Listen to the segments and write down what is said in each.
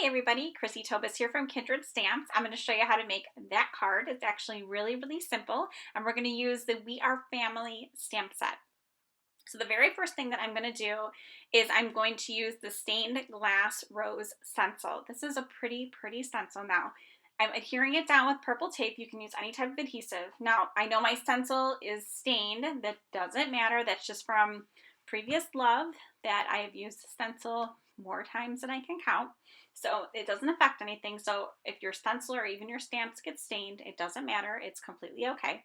Hi everybody, Chrissy Tobis here from Kindred Stamps. I'm going to show you how to make that card. It's actually really simple, and we're going to use the We Are Family stamp set. So the very first thing that I'm going to do is I'm going to use the stained glass rose stencil. This is a pretty stencil. Now I'm adhering it down with purple tape. You can use any type of adhesive. Now I know my stencil is stained. That doesn't matter. That's just from previous love that I have used the stencil more times than I can count. So it doesn't affect anything. So if your stencil or even your stamps get stained, it doesn't matter. It's completely okay.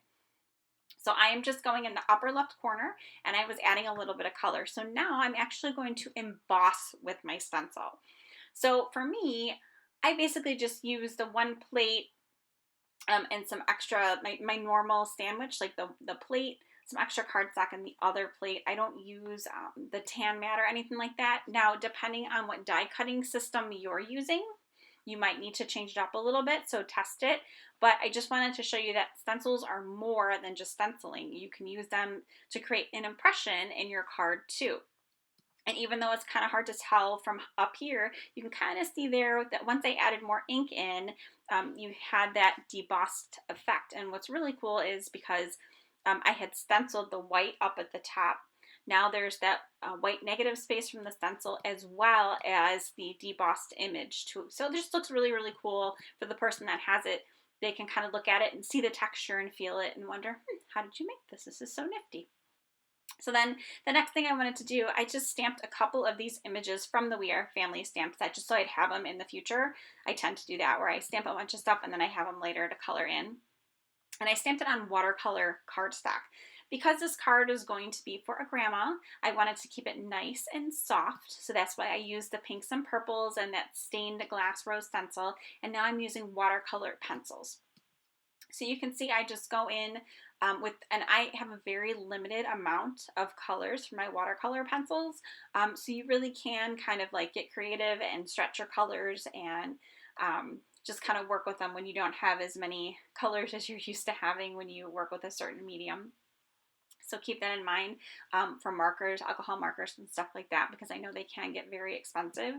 So I am just going in the upper left corner and I was adding a little bit of color. So now I'm actually going to emboss with my stencil. So for me, I basically just use the one plate and some extra, my normal sandwich, like the plate, some extra cardstock in the other plate. I don't use the tan mat or anything like that. Now, depending on what die cutting system you're using, you might need to change it up a little bit, so test it. But I just wanted to show you that stencils are more than just stenciling. You can use them to create an impression in your card too. And even though it's kind of hard to tell from up here, you can kind of see there that once I added more ink in, you had that debossed effect. And what's really cool is because I had stenciled the white up at the top. Now there's that white negative space from the stencil as well as the debossed image too. So it just looks really cool for the person that has it. They can kind of look at it and see the texture and feel it and wonder, how did you make this? This is so nifty. So then the next thing I wanted to do, I just stamped a couple of these images from the We Are Family stamp set just so I'd have them in the future. I tend to do that where I stamp a bunch of stuff and then I have them later to color in. And I stamped it on watercolor cardstock. Because this card is going to be for a grandma, I wanted to keep it nice and soft. So that's why I used the pinks and purples and that stained glass rose stencil. And now I'm using watercolor pencils. So you can see I just go in and I have a very limited amount of colors for my watercolor pencils. So you really can kind of like get creative and stretch your colors and just kind of work with them when you don't have as many colors as you're used to having when you work with a certain medium. So keep that in mind for markers, alcohol markers and stuff like that, because I know they can get very expensive.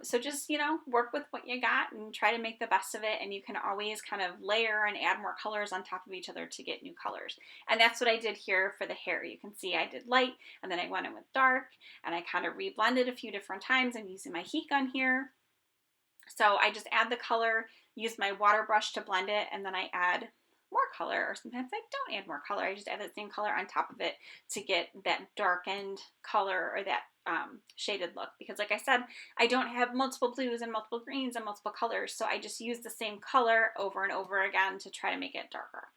So just, work with what you got and try to make the best of it. And you can always kind of layer and add more colors on top of each other to get new colors. And that's what I did here for the hair. You can see I did light and then I went in with dark and I kind of reblended a few different times. I'm using my heat gun here. So I just add the color, use my water brush to blend it, and then I add more color, or sometimes I don't add more color. I just add the same color on top of it to get that darkened color or that shaded look. Because like I said, I don't have multiple blues and multiple greens and multiple colors, so I just use the same color over and over again to try to make it darker.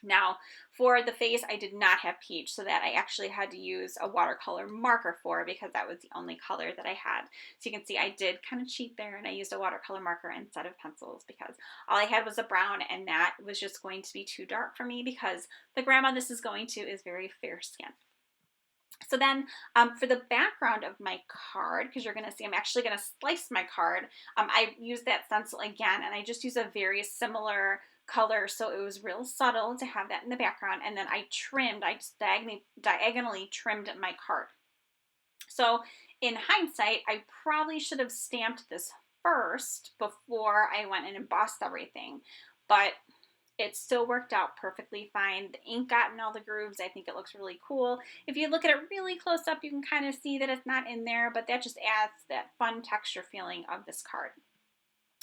Now, for the face, I did not have peach, so that I actually had to use a watercolor marker for because that was the only color that I had. So you can see I did kind of cheat there and I used a watercolor marker instead of pencils because all I had was a brown and that was just going to be too dark for me because the grandma this is going to is very fair skinned. So then for the background of my card, because you're going to see I'm actually going to slice my card, I used that stencil again and I just use a very similar color, so it was real subtle to have that in the background. And then I just diagonally trimmed my card. So in hindsight, I probably should have stamped this first before I went and embossed everything, but it still worked out perfectly fine. The ink got in all the grooves. I think it looks really cool. If you look at it really close up, you can kind of see that it's not in there, but that just adds that fun texture feeling of this card.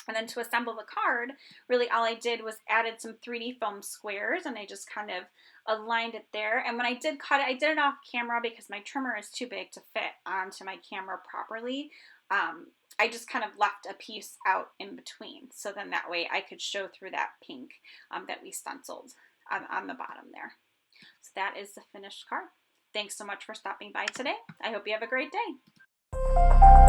And then to assemble the card, really all I did was added some 3D foam squares and I just kind of aligned it there. And when I did cut it, I did it off camera because my trimmer is too big to fit onto my camera properly. I just kind of left a piece out in between. So then that way I could show through that pink that we stenciled on the bottom there. So that is the finished card. Thanks so much for stopping by today. I hope you have a great day.